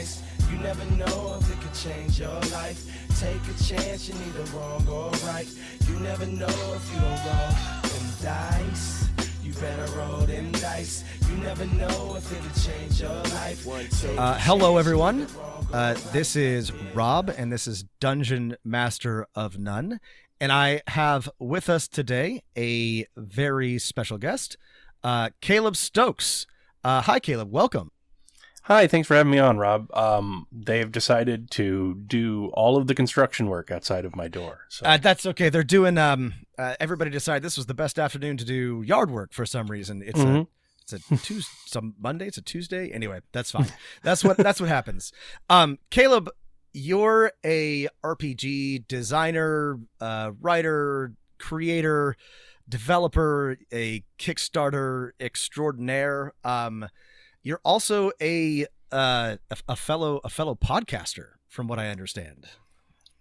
dice. You never know if it could change your life. Take a chance, you're neither wrong or right. You never know if you don't roll them dice. You better roll them dice. You never know if it could change your life. Hello, everyone. This is Rob, and this is Dungeon Master of None. And I have with us today a very special guest, Caleb Stokes. Hi, Caleb. Welcome. Hi, thanks for having me on, Rob. They've decided to do all of the construction work outside of my door. So. That's okay. They're doing. Everybody decided this was the best afternoon to do yard work for some reason. It's a Tuesday, some Monday. It's a Tuesday. Anyway, that's fine. That's what happens. Caleb, you're a RPG designer, writer, creator, developer, a Kickstarter extraordinaire. You're also a fellow podcaster, from what I understand.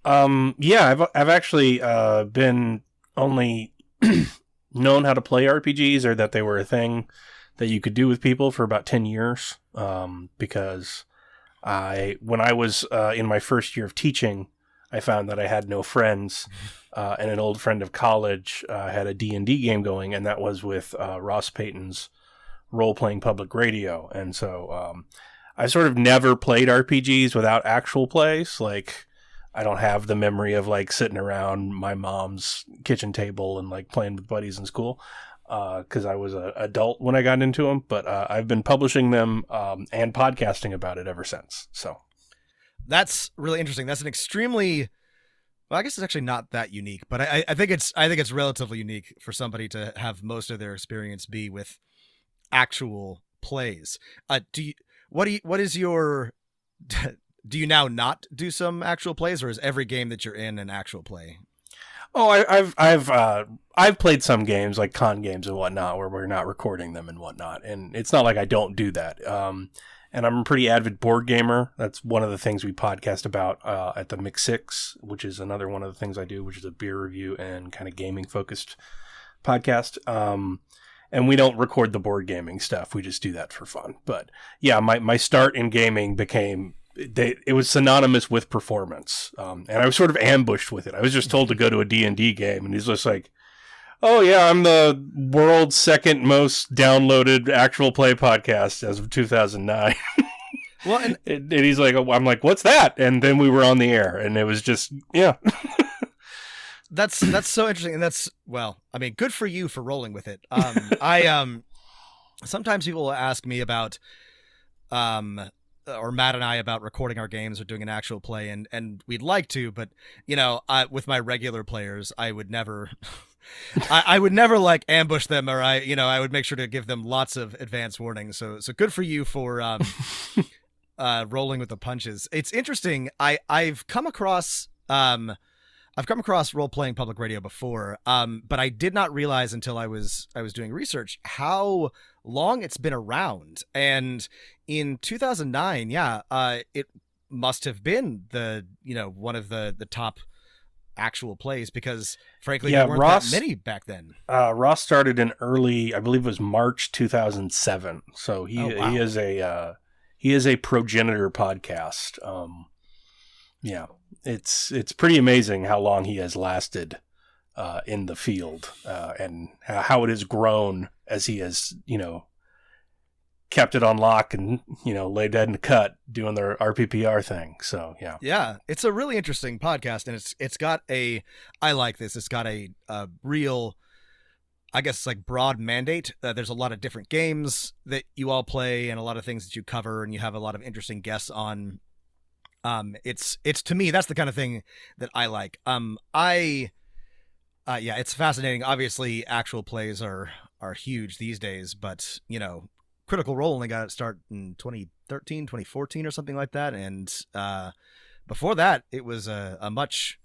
Yeah, I've actually been only known how to play RPGs, or that they were a thing that you could do with people, for about 10 years. Because when I was in my first year of teaching, I found that I had no friends, and an old friend of college had a D&D game going, and that was with Ross Payton's role-playing public radio. And so I sort of never played RPGs without actual plays. Like, I don't have the memory of like sitting around my mom's kitchen table and like playing with buddies in school, because I was an adult when I got into them. But I've been publishing them and podcasting about it ever since. So that's really interesting. That's an extremely, well, I guess it's actually not that unique, but I think it's relatively unique for somebody to have most of their experience be with actual plays. Do you now not do some actual plays, or is every game that you're in an actual play? Oh, I've played some games, like con games and whatnot, where we're not recording them and whatnot, and it's not like I don't do that. And I'm a pretty avid board gamer. That's one of the things we podcast about at the Mix 6, which is another one of the things I do, which is a beer review and kind of gaming focused podcast. And we don't record the board gaming stuff. We just do that for fun. But yeah, my start in gaming it was synonymous with performance. And I was sort of ambushed with it. I was just told to go to a D&D game, and he's just like, oh yeah, I'm the world's second most downloaded actual play podcast as of 2009. Well, and he's like, I'm like, what's that? And then we were on the air, and it was just, yeah. That's so interesting, and that's, well, I mean, good for you for rolling with it. Sometimes people will ask me about, or Matt and I, about recording our games or doing an actual play, and we'd like to, but with my regular players, I would never, I would never like ambush them, or I would make sure to give them lots of advance warning. So good for you for rolling with the punches. It's interesting. I've come across role-playing public radio before, but I did not realize until I was doing research how long it's been around. And in 2009, it must have been one of the top actual plays, because frankly, there weren't that many back then. Ross started in early, I believe it was March 2007. So he is a progenitor podcast. Yeah. It's pretty amazing how long he has lasted in the field, and how it has grown as he has, kept it on lock and, laid dead in the cut doing their RPPR thing. So, yeah. Yeah, it's a really interesting podcast, and it's got I like this. It's got a real, I guess, like broad mandate. There's a lot of different games that you all play and a lot of things that you cover, and you have a lot of interesting guests on. It's to me, that's the kind of thing that I like. It's fascinating. Obviously, actual plays are huge these days, but Critical Role only got its start in 2013, 2014 or something like that, and before that, it was a much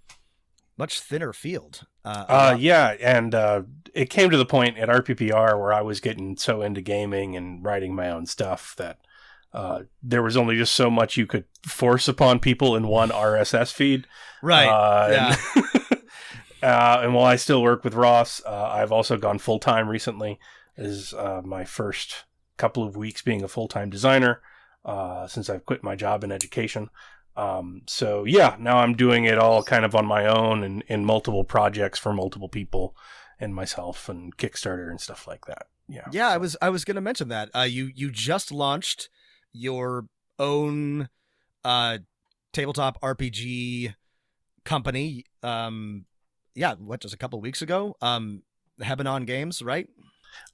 thinner field. It came to the point at RPPR where I was getting so into gaming and writing my own stuff that there was only just so much you could force upon people in one RSS feed. Right. And while I still work with Ross, I've also gone full-time recently. This is my first couple of weeks being a full-time designer. since I've quit my job in education. So yeah, now I'm doing it all kind of on my own and in multiple projects for multiple people and myself and Kickstarter and stuff like that. Yeah. Yeah, so. I was going to mention that. You just launched your own tabletop RPG company. Just a couple of weeks ago. Hebanon Games, right?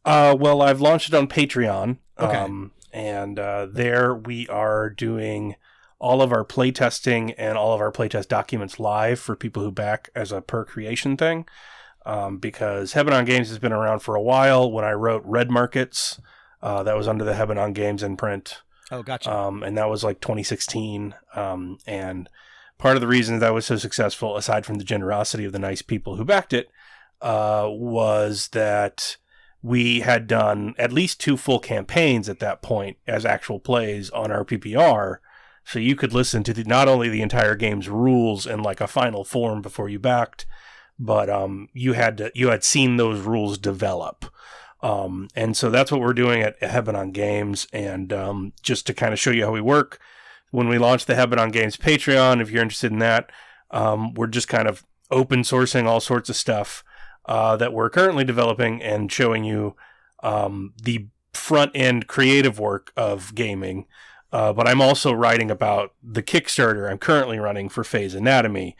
Well, I've launched it on Patreon. Okay. And there we are doing all of our playtesting and all of our playtest documents live for people who back as a per creation thing. Because Hebanon Games has been around for a while. When I wrote Red Markets, that was under the Hebanon Games imprint. Oh, gotcha. And that was like 2016. And part of the reason that was so successful, aside from the generosity of the nice people who backed it, was that we had done at least 2 full campaigns at that point as actual plays on our PPR. So you could listen to not only the entire game's rules in like a final form before you backed, but you had seen those rules develop. And so that's what we're doing at Hebanon Games. And just to kind of show you how we work, when we launch the Hebanon Games Patreon, if you're interested in that, we're just kind of open sourcing all sorts of stuff that we're currently developing and showing you the front end creative work of gaming. But I'm also writing about the Kickstarter I'm currently running for Phase Anatomy,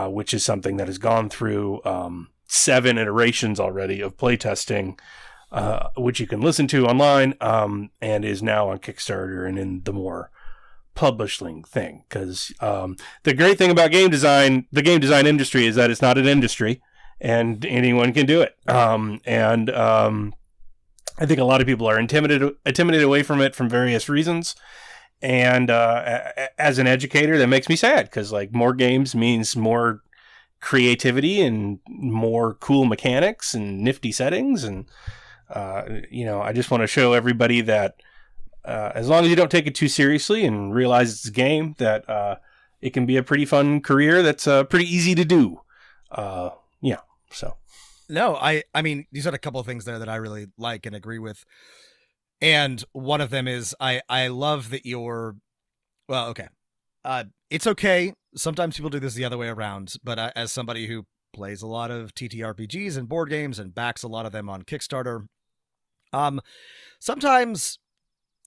which is something that has gone through 7 iterations already of playtesting, which you can listen to online, and is now on Kickstarter and in the more publishing thing. Because the great thing about the game design industry, is that it's not an industry, and anyone can do it. I think a lot of people are intimidated away from it from various reasons. And as an educator, that makes me sad, because like more games means more creativity and more cool mechanics and nifty settings. And I just want to show everybody that as long as you don't take it too seriously and realize it's a game, that it can be a pretty fun career that's pretty easy to do. So. No, I mean, you said a couple of things there that I really like and agree with. And one of them is I love that it's okay. Sometimes people do this the other way around, but as somebody who plays a lot of TTRPGs and board games and backs a lot of them on Kickstarter, sometimes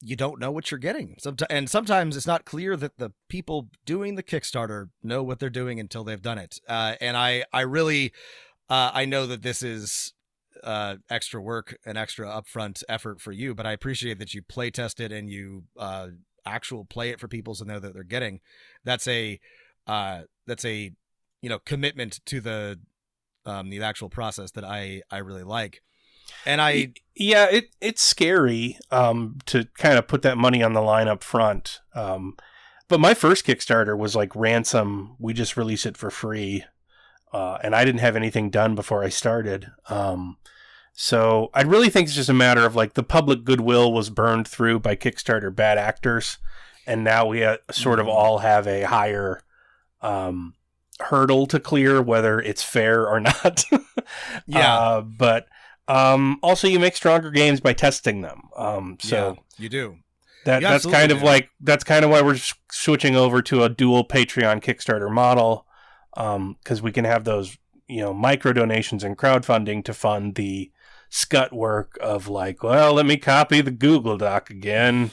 you don't know what you're getting. And sometimes it's not clear that the people doing the Kickstarter know what they're doing until they've done it. And I really, I know that this is extra work and extra upfront effort for you, but I appreciate that you play test it and you actual play it for people so they know that they're getting. That's a commitment to the actual process that I really like. And it's scary to kind of put that money on the line up front. But my first Kickstarter was like Ransom. We just released it for free. And I didn't have anything done before I started. So I really think it's just a matter of like the public goodwill was burned through by Kickstarter bad actors. And now we sort of all have a higher hurdle to clear, whether it's fair or not. Yeah. But also you make stronger games by testing them. So yeah, you do. That's kind of why we're switching over to a dual Patreon Kickstarter model. Because we can have those, micro donations and crowdfunding to fund the scut work of like, well, let me copy the Google Doc again.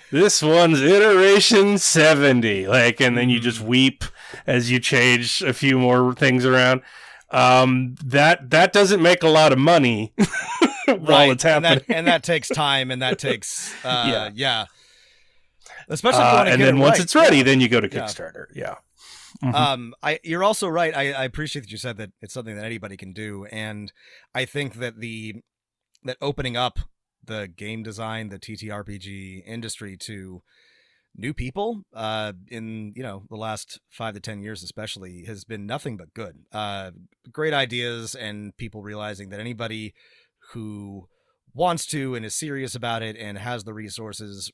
This one's iteration 70. And then you just weep as you change a few more things around. That doesn't make a lot of money while it's happening. And that takes time, and that takes, yeah. Especially and then once it's ready, then you go to Kickstarter. Yeah. Mm-hmm. You're also right. I appreciate that you said that it's something that anybody can do, and I think that that opening up the game design, the TTRPG industry to new people in the last 5 to 10 years especially has been nothing but good. Great ideas, and people realizing that anybody who wants to and is serious about it and has the resources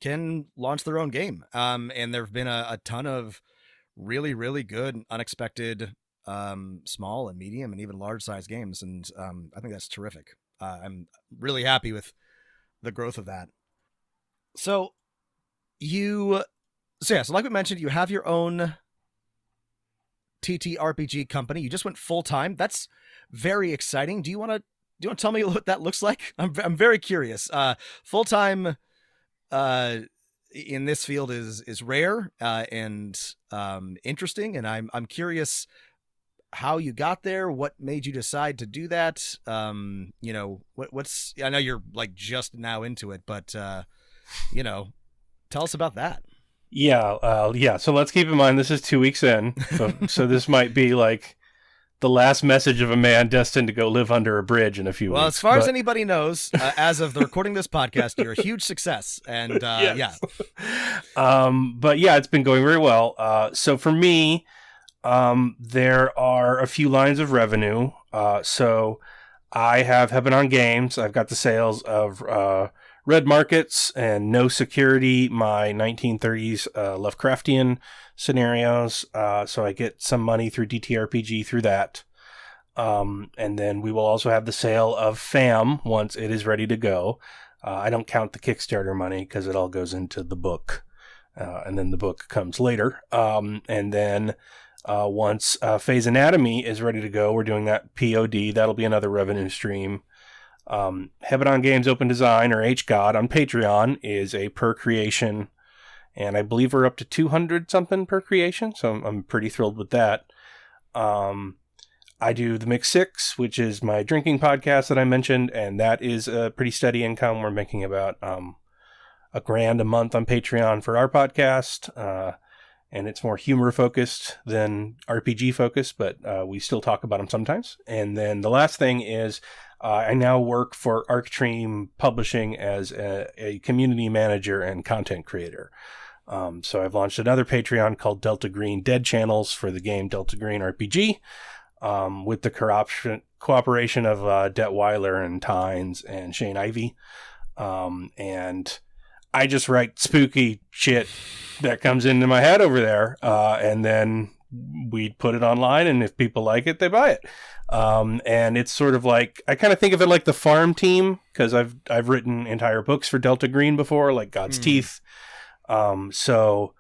can launch their own game. And there have been a ton of really, really good, unexpected, small and medium and even large size games. And I think that's terrific. I'm really happy with the growth of that. So so like we mentioned, you have your own TTRPG company. You just went full time. That's very exciting. Do you want to tell me what that looks like? I'm very curious. Full time in this field is rare and interesting, and I'm curious how you got there, what made you decide to do that. What's I know you're like just now into it, but tell us about that. Yeah. So let's keep in mind this is 2 weeks in, so this might be like the last message of a man destined to go live under a bridge in a few weeks. Well, as far as anybody knows, as of the recording this podcast, you're a huge success, and yes. But yeah, it's been going very well. So for me, there are a few lines of revenue. So I have Hebanon Games. I've got the sales of Red Markets and No Security, my 1930s Lovecraftian scenarios. So I get some money through DTRPG through that. And then we will also have the sale of FAM once it is ready to go. I don't count the Kickstarter money because it all goes into the book. And then the book comes later. And then once Phase Anatomy is ready to go, we're doing that POD. That'll be another revenue stream. Hebanon Games Open Design, or HGOD, on Patreon is a per creation, and I believe we're up to 200 something per creation, so I'm pretty thrilled with that. I do the Mix 6, which is my drinking podcast that I mentioned, and that is a pretty steady income. We're making about $1,000 a month on Patreon for our podcast, and it's more humor focused than RPG focused, but we still talk about them sometimes. And then the last thing is I now work for Arctream Publishing as a community manager and content creator. So I've launched another Patreon called Delta Green Dead Channels for the game Delta Green RPG, with the cooperation of Det Weiler and Tynes and Shane Ivey. And I just write spooky shit that comes into my head over there, and then we put it online, and if people like it, they buy it. And it's sort of like, I kind of think of it like the farm team, because I've written entire books for Delta Green before, like God's Teeth. So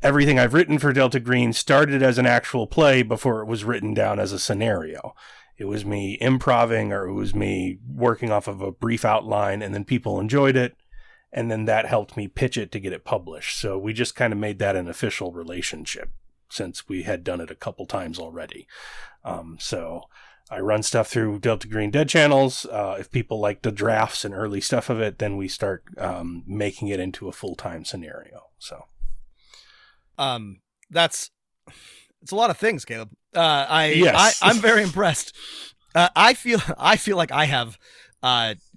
everything I've written for Delta Green started as an actual play before it was written down as a scenario. It was me improving, or it was me working off of a brief outline, and then people enjoyed it. And then that helped me pitch it to get it published. So we just kind of made that an official relationship, since we had done it a couple times already. So I run stuff through Delta Green Dead Channels. If people like the drafts and early stuff of it, then we start making it into a full-time scenario. So it's a lot of things, Caleb. Yes. I'm very impressed. I feel like I have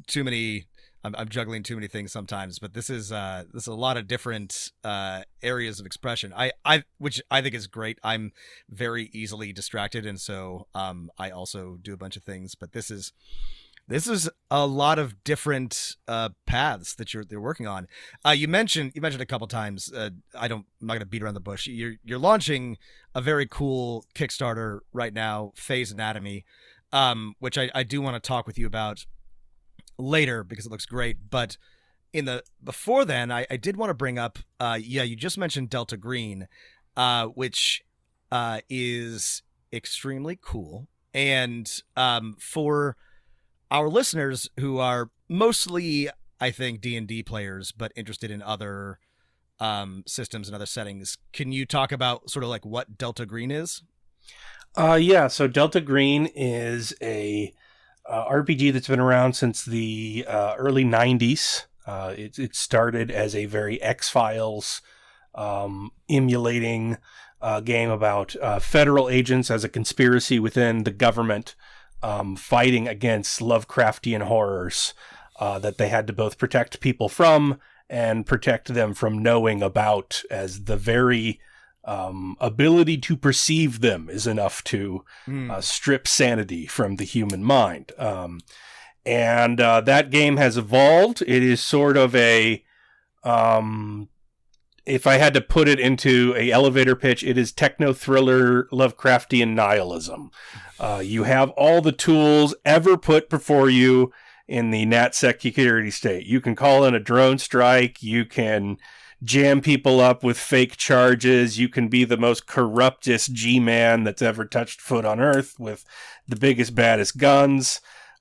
too many. I'm juggling too many things sometimes, but this is a lot of different areas of expression. Which I think is great. I'm very easily distracted, and so I also do a bunch of things. But this is a lot of different paths that you're working on. You mentioned a couple times. I'm not going to beat around the bush. You're launching a very cool Kickstarter right now, Phase Anatomy, which I do want to talk with you about later because it looks great. But before then, I did want to bring up, you just mentioned Delta Green, which is extremely cool. And for our listeners who are mostly, I think, D&D players, but interested in other systems and other settings, can you talk about sort of like what Delta Green is? So Delta Green is a RPG that's been around since the early 90s. It started as a very X-Files emulating game about federal agents as a conspiracy within the government, fighting against Lovecraftian horrors that they had to both protect people from and protect them from knowing about, as the very ability to perceive them is enough to strip sanity from the human mind. And that game has evolved. It is sort of a, if I had to put it into a elevator pitch, it is techno-thriller Lovecraftian nihilism. You have all the tools ever put before you in the NatSec security state. You can call in a drone strike. You can jam people up with fake charges. You can be the most corruptest G-man that's ever touched foot on Earth with the biggest, baddest guns.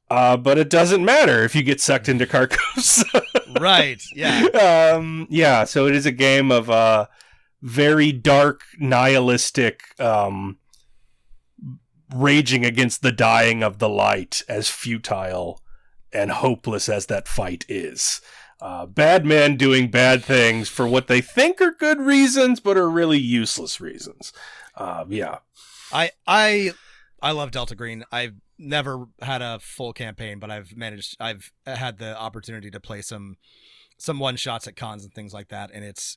But it doesn't matter if you get sucked into Carcos. Right, yeah. Yeah, so it is a game of very dark, nihilistic raging against the dying of the light, as futile and hopeless as that fight is. Bad men doing bad things for what they think are good reasons, but are really useless reasons. Yeah. I love Delta Green. I've never had a full campaign, but I've had the opportunity to play some one shots at cons and things like that, and it's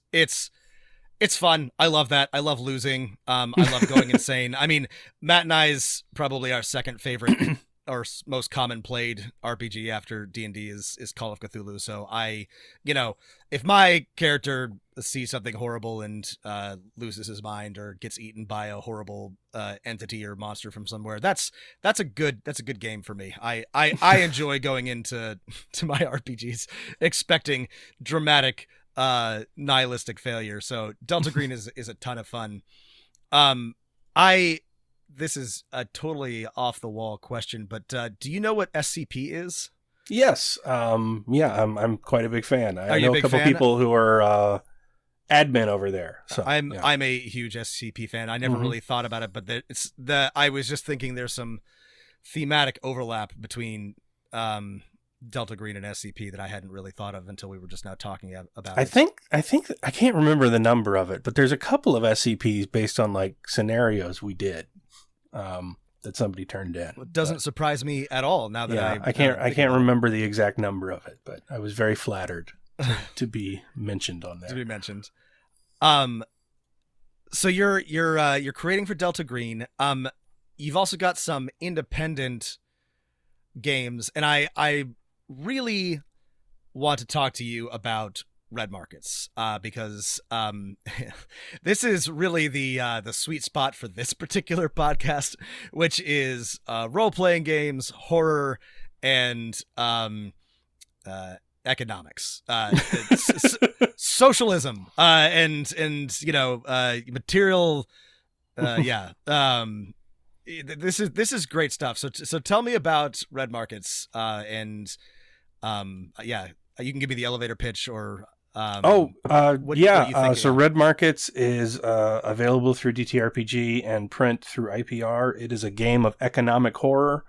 fun. I love that. I love losing. I love going insane. I mean, Matt and I's probably our second favorite or most common played RPG after D&D is Call of Cthulhu. So if my character sees something horrible and loses his mind or gets eaten by a horrible entity or monster from somewhere, that's a good game for me. I enjoy going into my RPGs expecting dramatic nihilistic failure. So Delta Green is a ton of fun. This is a totally off the wall question, but do you know what SCP is? Yes. Yeah, I'm quite a big fan. I know a couple fan? people who are admin over there. So I'm a huge SCP fan. I never really thought about it, but I was just thinking there's some thematic overlap between Delta Green and SCP that I hadn't really thought of until we were just now talking about I think I can't remember the number of it, but there's a couple of SCPs based on like scenarios we did that somebody turned in. It doesn't surprise me at all now that I can't remember the exact number of it, but I was very flattered to be mentioned on there. To be mentioned. So you're creating for Delta Green. You've also got some independent games, and I really want to talk to you about Red Markets because this is really the sweet spot for this particular podcast, which is role-playing games, horror, and economics, socialism, and material. This is great stuff. So tell me about Red Markets, and you can give me the elevator pitch or. What So Red Markets is available through DTRPG and print through IPR. It is a game of economic horror.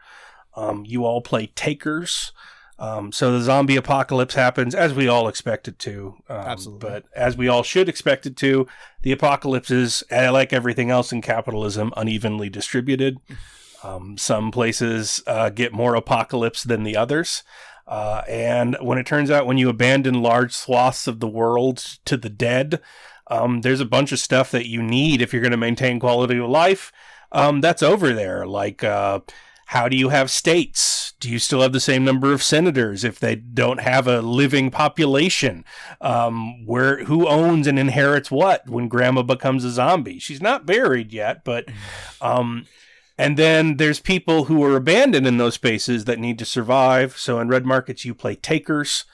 You all play takers. So the zombie apocalypse happens as we all expect it to. Absolutely. But as we all should expect it to, the apocalypse is, like everything else in capitalism, unevenly distributed. Some places get more apocalypse than the others. And when it turns out when you abandon large swaths of the world to the dead, there's a bunch of stuff that you need if you're going to maintain quality of life. That's over there. Like, how do you have states? Do you still have the same number of senators if they don't have a living population? Who owns and inherits what when grandma becomes a zombie? She's not buried yet, but, and then there's people who are abandoned in those spaces that need to survive. So in Red Markets, you play takers.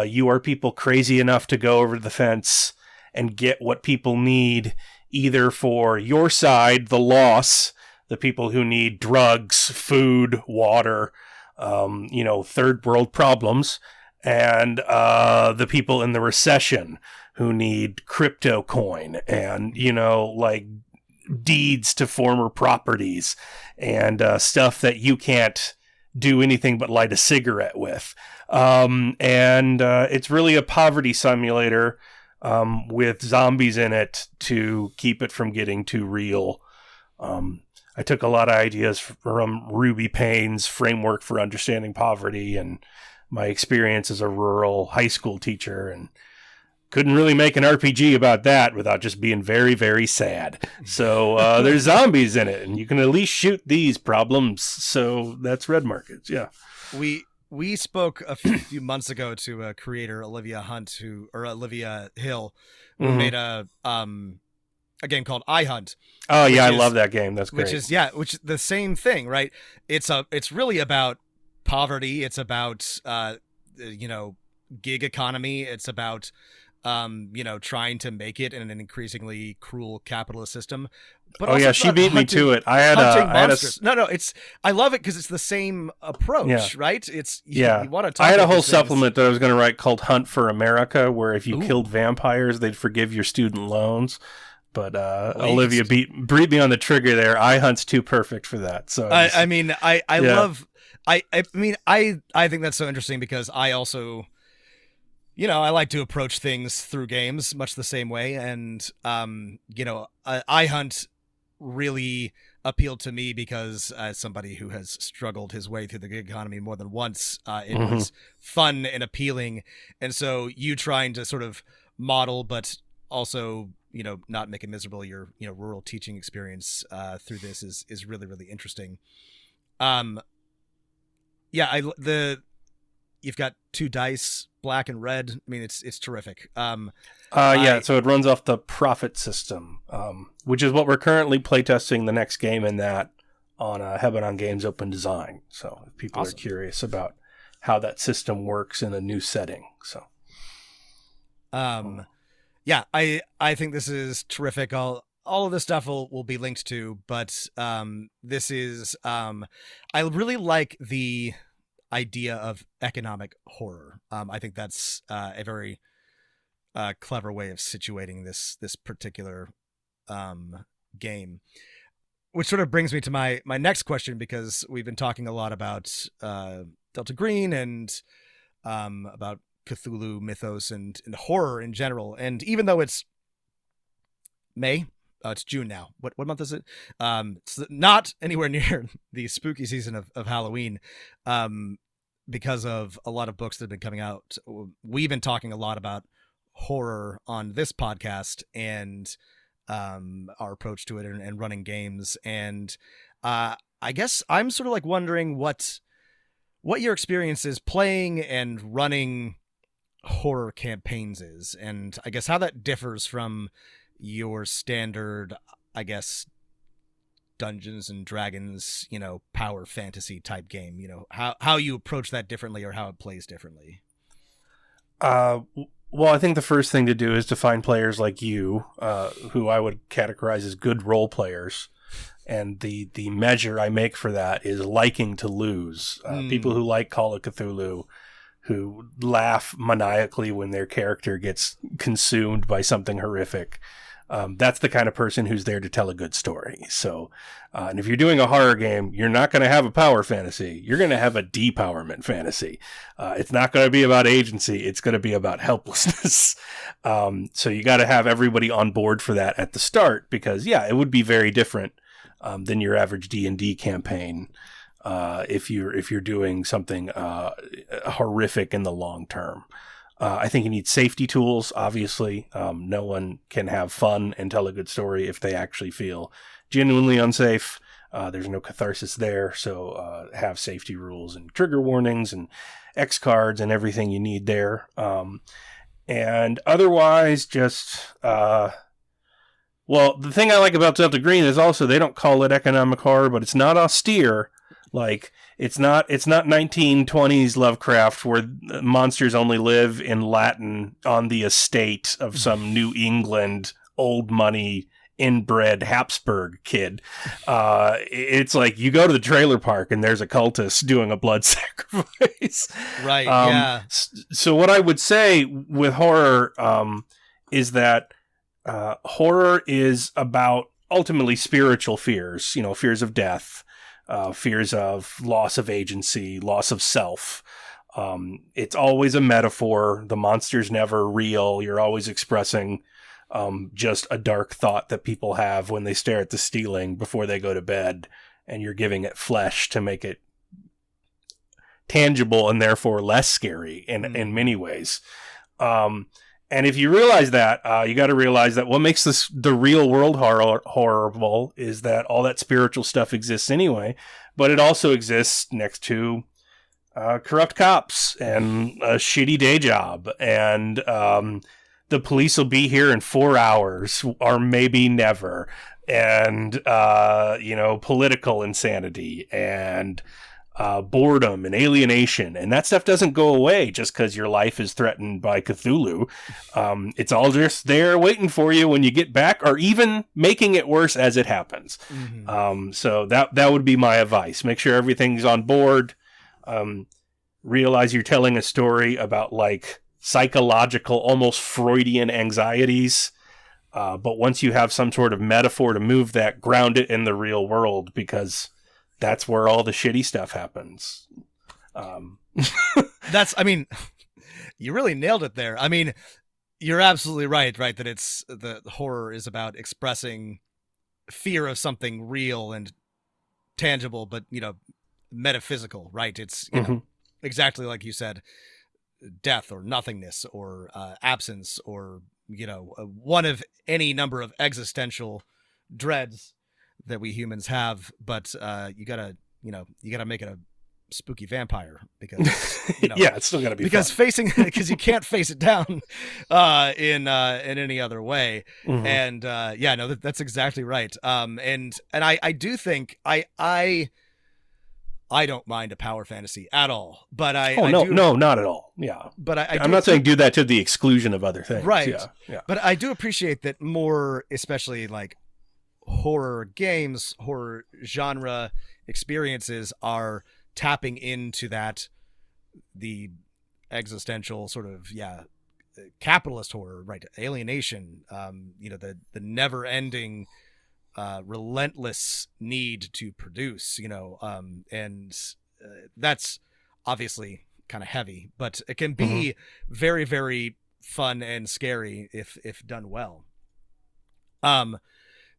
You are people crazy enough to go over the fence and get what people need, either for your side, the loss, the people who need drugs, food, water, third world problems, and the people in the recession who need crypto coin and, deeds to former properties and stuff that you can't do anything but light a cigarette with. It's really a poverty simulator with zombies in it to keep it from getting too real. I took a lot of ideas from Ruby Payne's framework for understanding poverty and my experience as a rural high school teacher, and couldn't really make an RPG about that without just being very, very sad. So there's zombies in it, and you can at least shoot these problems. So that's Red Markets, yeah. We spoke a few months ago to a creator, Olivia Hill, who made a game called iHunt. Oh yeah, I love that game. That's great. Which is the same thing, right? It's really about poverty. It's about gig economy. It's about trying to make it in an increasingly cruel capitalist system. But oh yeah, she beat me to it. I had monsters. No, I love it because it's the same approach, right? It's you want to talk. I had a whole supplement that I was going to write called Hunt for America, where if you killed vampires, they'd forgive your student loans. But Olivia beat me on the trigger there. iHunt's too perfect for that. So I love. I think that's so interesting because I also, I like to approach things through games much the same way, and iHunt really appealed to me because as somebody who has struggled his way through the gig economy more than once, it was fun and appealing. And so you trying to sort of model, but also, not make it miserable, your, rural teaching experience through this is really, really interesting. You've got 2 dice, black and red. I mean, it's terrific. So it runs off the profit system, which is what we're currently playtesting the next game in that on Hebanon Games Open Design. So if people are curious about how that system works in a new setting. So, I think this is terrific. All of this stuff will be linked to, but this is I really like the idea of economic horror. I think that's a very clever way of situating this particular game, which sort of brings me to my next question, because we've been talking a lot about Delta Green and about Cthulhu mythos and horror in general. And even though it's May, it's June now. What month is it? It's not anywhere near the spooky season of Halloween, because of a lot of books that have been coming out. We've been talking a lot about horror on this podcast and our approach to it and running games. And I guess I'm sort of like wondering what your experience is playing and running horror campaigns is, and I guess how that differs from your standard, I guess, Dungeons and Dragons, power fantasy type game. How you approach that differently or how it plays differently. Well, I think the first thing to do is to find players like you, who I would categorize as good role players. And the measure I make for that is liking to lose. People who like Call of Cthulhu, who laugh maniacally when their character gets consumed by something horrific. That's the kind of person who's there to tell a good story. So, and if you're doing a horror game, you're not going to have a power fantasy. You're going to have a depowerment fantasy. It's not going to be about agency. It's going to be about helplessness. So you got to have everybody on board for that at the start, because it would be very different than your average D&D campaign. If you're doing something horrific in the long term. I think you need safety tools, obviously. No one can have fun and tell a good story if they actually feel genuinely unsafe. There's no catharsis there, so have safety rules and trigger warnings and X cards and everything you need there. And otherwise, just... well, the thing I like about Delta Green is also they don't call it economic horror, but it's not austere. Like, it's not 1920s Lovecraft where monsters only live in Latin on the estate of some New England old money inbred Habsburg kid. It's like you go to the trailer park and there's a cultist doing a blood sacrifice. Right. Yeah. So what I would say with horror is that horror is about ultimately spiritual fears, fears of death. Fears of loss of agency, loss of self. It's always a metaphor. The monster's never real. You're always expressing just a dark thought that people have when they stare at the ceiling before they go to bed, and you're giving it flesh to make it tangible and therefore less scary in many ways. And if you realize that, you got to realize that what makes the real world horrible is that all that spiritual stuff exists anyway, but it also exists next to corrupt cops and a shitty day job, and the police will be here in 4 hours or maybe never, and political insanity and boredom and alienation, and that stuff doesn't go away just because your life is threatened by Cthulhu. It's all just there waiting for you when you get back, or even making it worse as it happens. So that would be my advice. Make sure everything's on board. Realize you're telling a story about like psychological, almost Freudian anxieties. But once you have some sort of metaphor to move that, ground it in the real world, because that's where all the shitty stuff happens. I mean, you really nailed it there. I mean, you're absolutely right, that it's the horror is about expressing fear of something real and tangible, but, metaphysical, right? It's exactly like you said, death or nothingness or absence or, one of any number of existential dreads that we humans have, but you gotta make it a spooky vampire, because yeah, it's still gotta be because fun. because you can't face it down in any other way. And that's exactly right. And I do think I don't mind a power fantasy at all, but no, not at all. Yeah, but I'm not saying do that to the exclusion of other things, right? Yeah. But I do appreciate that more, especially like horror games, horror genre experiences are tapping into the existential sort of capitalist horror, right? Alienation, the never ending relentless need to produce, and that's obviously kind of heavy, but it can be very, very fun and scary if done well.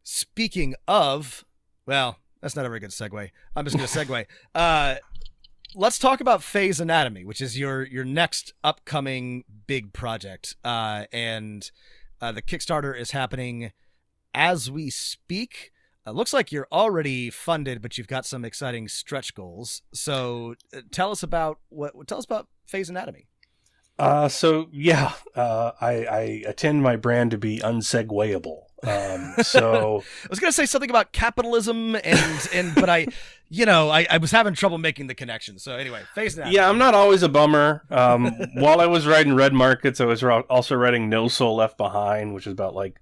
Speaking of, well, that's not a very good segue. I'm just going to segue. Let's talk about Phase Anatomy, which is your next upcoming big project. And the Kickstarter is happening as we speak. Looks like you're already funded, but you've got some exciting stretch goals. So tell us about Phase Anatomy. I attend my brand to be unsegwayable. So I was going to say something about capitalism but I was having trouble making the connection. So anyway, Phase Anatomy. Yeah, I'm not always a bummer. While I was writing Red Markets, I was also writing No Soul Left Behind, which is about like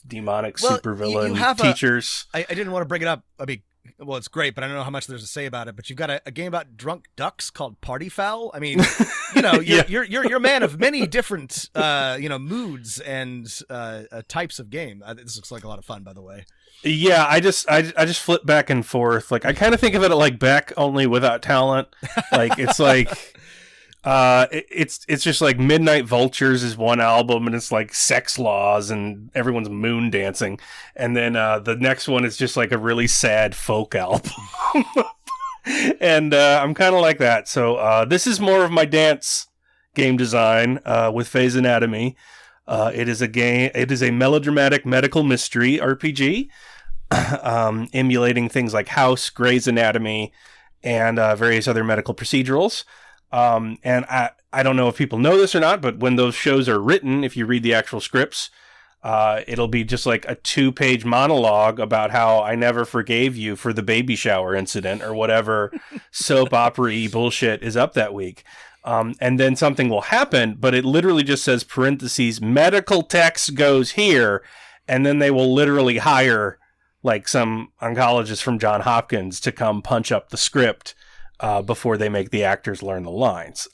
demonic supervillain teachers. I didn't want to bring it up. I mean, well, it's great, but I don't know how much there's to say about it. But you've got a game about drunk ducks called Party Foul. I mean, you're a man of many different moods and types of game. This looks like a lot of fun, by the way. Yeah, I just flip back and forth. Like I kind of think of it like Beck, only without talent. Like it's like. It's just like Midnight Vultures is one album, and it's like sex laws and everyone's moon dancing, and then the next one is just like a really sad folk album. And I'm kind of like that. So this is more of my dance game design with Phase Anatomy. It is a melodramatic medical mystery RPG, emulating things like House, Grey's Anatomy, and various other medical procedurals. And I don't know if people know this or not, but when those shows are written, if you read the actual scripts, it'll be just like a 2-page monologue about how I never forgave you for the baby shower incident or whatever soap opera-y bullshit is up that week. And then something will happen, but it literally just says parentheses, medical text goes here. And then they will literally hire like some oncologist from Johns Hopkins to come punch up the script before they make the actors learn the lines.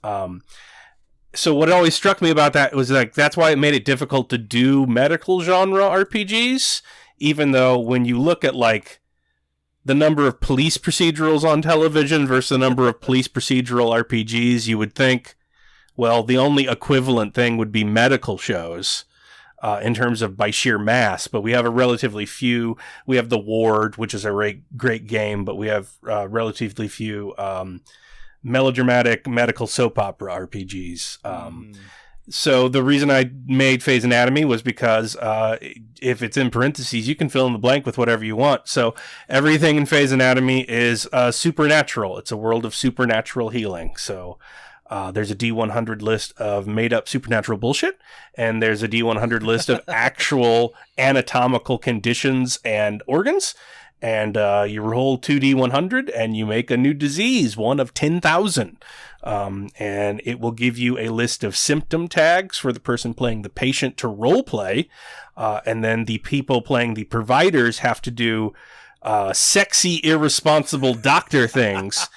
So what always struck me about that was like, that's why it made it difficult to do medical genre RPGs, even though when you look at like the number of police procedurals on television versus the number of police procedural RPGs, you would think, well, the only equivalent thing would be medical shows. In terms of by sheer mass, but we have a relatively few. We have The Ward, which is a great game, but we have relatively few melodramatic medical soap opera RPGs. So the reason I made Phase Anatomy was because if it's in parentheses, you can fill in the blank with whatever you want. So everything in Phase Anatomy is supernatural. It's a world of supernatural healing. So there's a D100 list of made-up supernatural bullshit, and there's a D100 list of actual anatomical conditions and organs, and you roll 2d100 and you make a new disease, one of 10,000. And it will give you a list of symptom tags for the person playing the patient to role play. And then the people playing the providers have to do sexy, irresponsible doctor things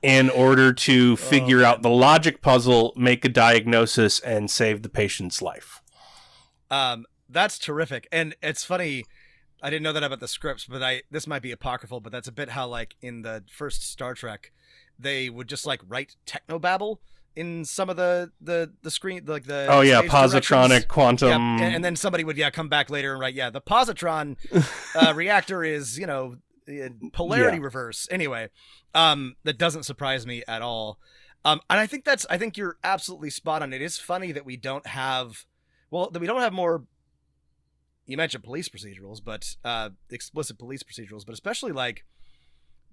in order to figure out the logic puzzle, make a diagnosis, and save the patient's life. That's terrific. And it's funny, I didn't know that about the scripts, but this might be apocryphal, but that's a bit how, like, in the first Star Trek, they would just, like, write technobabble in some of the screen, like the positronic quantum, and then somebody would come back later and write the positron reactor is polarity reverse. Anyway, that doesn't surprise me at all. And I think you're absolutely spot on. It is funny that we don't have more. You mentioned police procedurals, but explicit police procedurals, but especially like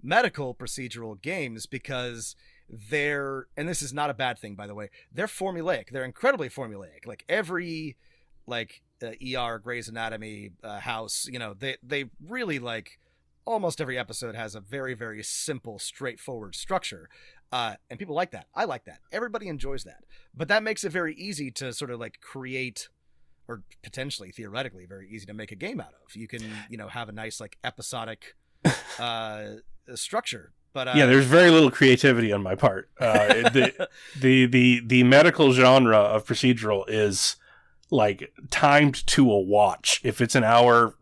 medical procedural games, because and this is not a bad thing, by the way, they're formulaic. They're incredibly formulaic. Like every ER, Grey's Anatomy, House, they really, like, almost every episode has a very, very simple, straightforward structure. And people like that. I like that. Everybody enjoys that. But that makes it very easy to sort of like create, or potentially, theoretically, very easy to make a game out of. You can, have a nice, like, episodic structure. But there's very little creativity on my part. The medical genre of procedural is like timed to a watch. If it's an hour,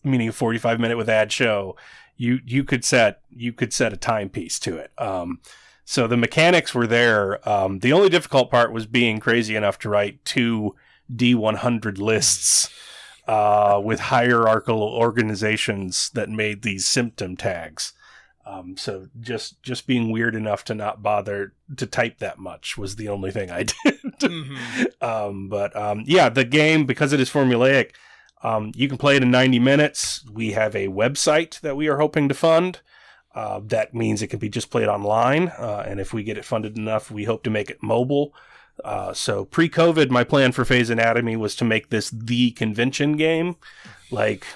meaning a 45-minute with ad show, you could set a timepiece to it. So the mechanics were there. The only difficult part was being crazy enough to write 2 D100 lists with hierarchical organizations that made these symptom tags. So just being weird enough to not bother to type that much was the only thing I did. The game, because it is formulaic, you can play it in 90 minutes. We have a website that we are hoping to fund. That means it can be just played online. And if we get it funded enough, we hope to make it mobile. So pre-COVID, my plan for Phase Anatomy was to make this the convention game. Like,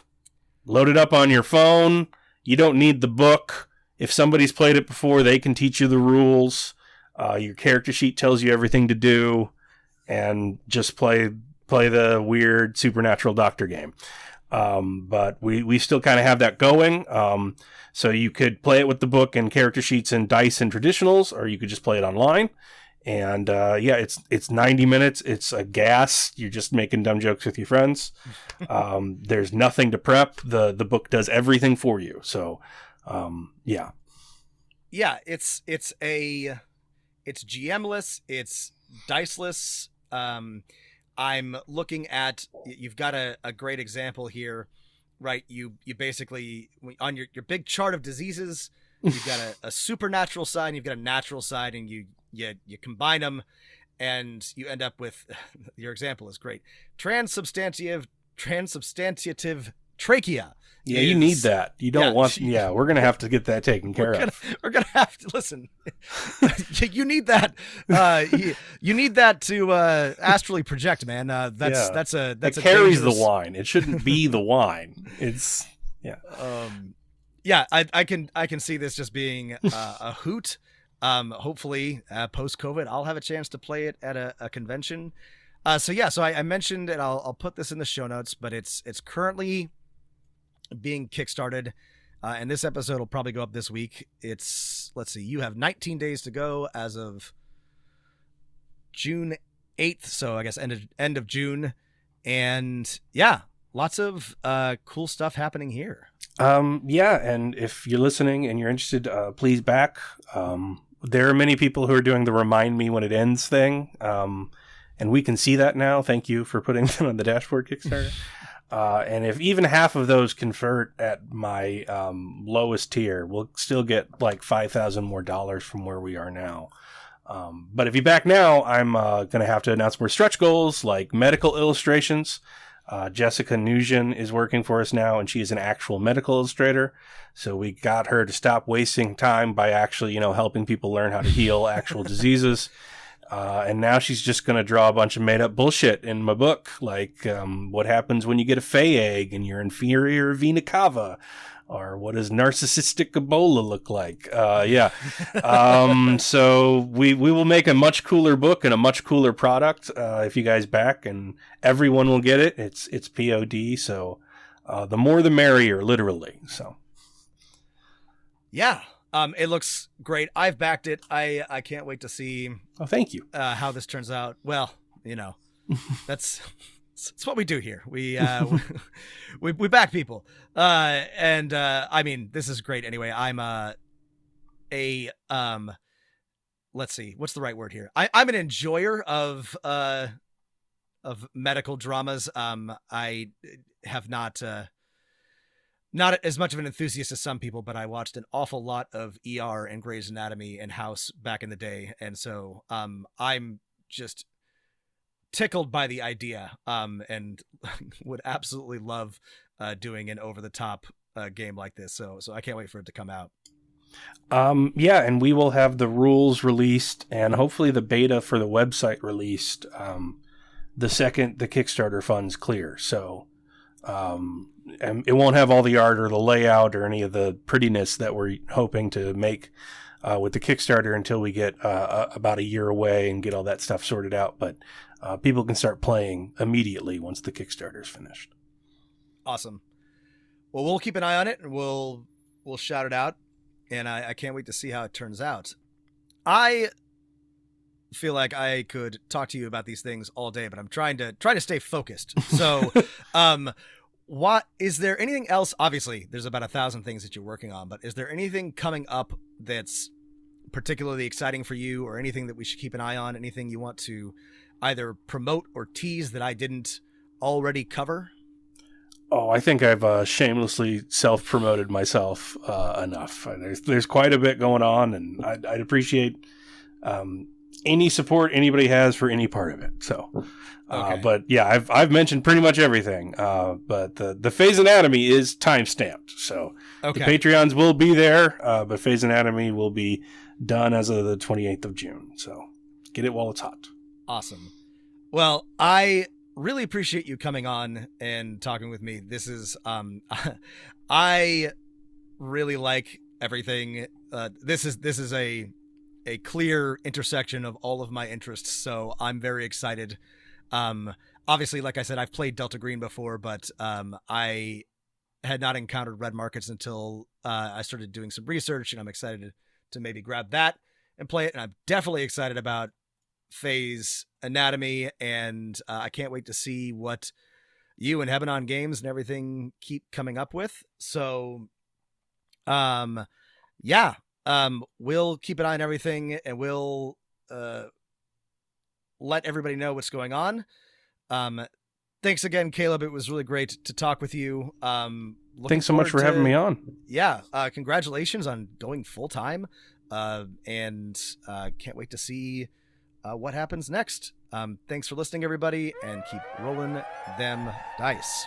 load it up on your phone. You don't need the book. If somebody's played it before, they can teach you the rules. Your character sheet tells you everything to do, and just play the weird supernatural doctor game. But we still kind of have that going. So you could play it with the book and character sheets and dice and traditionals, or you could just play it online. And it's 90 minutes. It's a gas. You're just making dumb jokes with your friends. There's nothing to prep. The book does everything for you. So, it's GM-less, it's diceless. I'm looking at, you've got a great example here, right? You basically, on your big chart of diseases, you've got a supernatural side, and you've got a natural side, and you combine them, and you end up with, your example is great, transubstantiative trachea. Yeah, you need that. You don't want. Yeah, we're gonna have to get that taken care of. We're gonna have to listen. You need that. You need that to astrally project, man. That carries the wine. It shouldn't be the wine. It's I can see this just being a hoot. Hopefully, post-COVID, I'll have a chance to play it at a convention. So I mentioned, and I'll put this in the show notes, but it's currently being kickstarted, and this episode will probably go up this week. Let's see, you have 19 days to go as of June 8th, so I guess end of June, and lots of cool stuff happening here. And if you're listening and you're interested, please back. There are many people who are doing the remind me when it ends thing, and we can see that now. Thank you for putting them on the dashboard Kickstarter. And if even half of those convert at my lowest tier, we'll still get like $5,000 more from where we are now. But if you back now, I'm going to have to announce more stretch goals like medical illustrations. Jessica Nugent is working for us now, and she is an actual medical illustrator. So we got her to stop wasting time by actually, helping people learn how to heal actual diseases. And now she's just going to draw a bunch of made up bullshit in my book, like what happens when you get a Fey egg and your inferior vena cava, or what does narcissistic Ebola look like? So we will make a much cooler book and a much cooler product if you guys back, and everyone will get it. It's POD, so the more the merrier, literally. So yeah. It looks great. I've backed it. I can't wait to see. Oh, thank you. How this turns out. Well, that's what we do here. We back people. I mean, this is great. Anyway, I'm let's see, what's the right word here? I'm an enjoyer of medical dramas. I have not as much of an enthusiast as some people, but I watched an awful lot of ER and Grey's Anatomy and House back in the day. And so I'm just tickled by the idea and would absolutely love doing an over-the-top game like this. So I can't wait for it to come out. And we will have the rules released and hopefully the beta for the website released the second the Kickstarter funds clear. So and it won't have all the art or the layout or any of the prettiness that we're hoping to make with the Kickstarter until we get about a year away and get all that stuff sorted out. But people can start playing immediately once the Kickstarter is finished. Awesome. Well, we'll keep an eye on it and we'll shout it out. And I can't wait to see how it turns out. I feel like I could talk to you about these things all day, but I'm trying to stay focused. So, what is there anything else? Obviously, there's about 1,000 things that you're working on, but is there anything coming up that's particularly exciting for you, or anything that we should keep an eye on? Anything you want to either promote or tease that I didn't already cover? Oh, I think I've shamelessly self-promoted myself enough. There's quite a bit going on, and I'd appreciate any support anybody has for any part of it. So, okay. But yeah, I've mentioned pretty much everything. But the Phase Anatomy is time-stamped, so okay. The Patreons will be there, but Phase Anatomy will be done as of the 28th of June. So get it while it's hot. Awesome. Well, I really appreciate you coming on and talking with me. This is I really like everything. This is a clear intersection of all of my interests, so I'm very excited. Obviously, like I said, I've played Delta Green before, but I had not encountered Red Markets until I started doing some research, and I'm excited to maybe grab that and play it. And I'm definitely excited about Phase Anatomy, and I can't wait to see what you and Hebanon Games and everything keep coming up with. So, yeah. We'll keep an eye on everything, and we'll let everybody know what's going on. Thanks again, Caleb. It was really great to talk with you. Thanks so much for having me on. Yeah. Congratulations on going full time. And can't wait to see what happens next. Thanks for listening, everybody, and keep rolling them dice.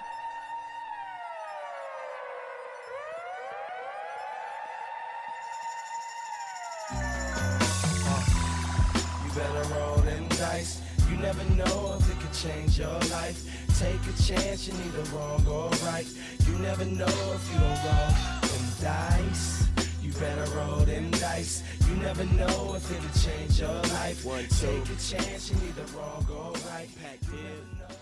You never know if it could change your life. Take a chance, you're neither wrong or right. You never know if you don't roll them dice. You better roll them dice. You never know if it could change your life. Take a chance, you're neither wrong or right. You never know.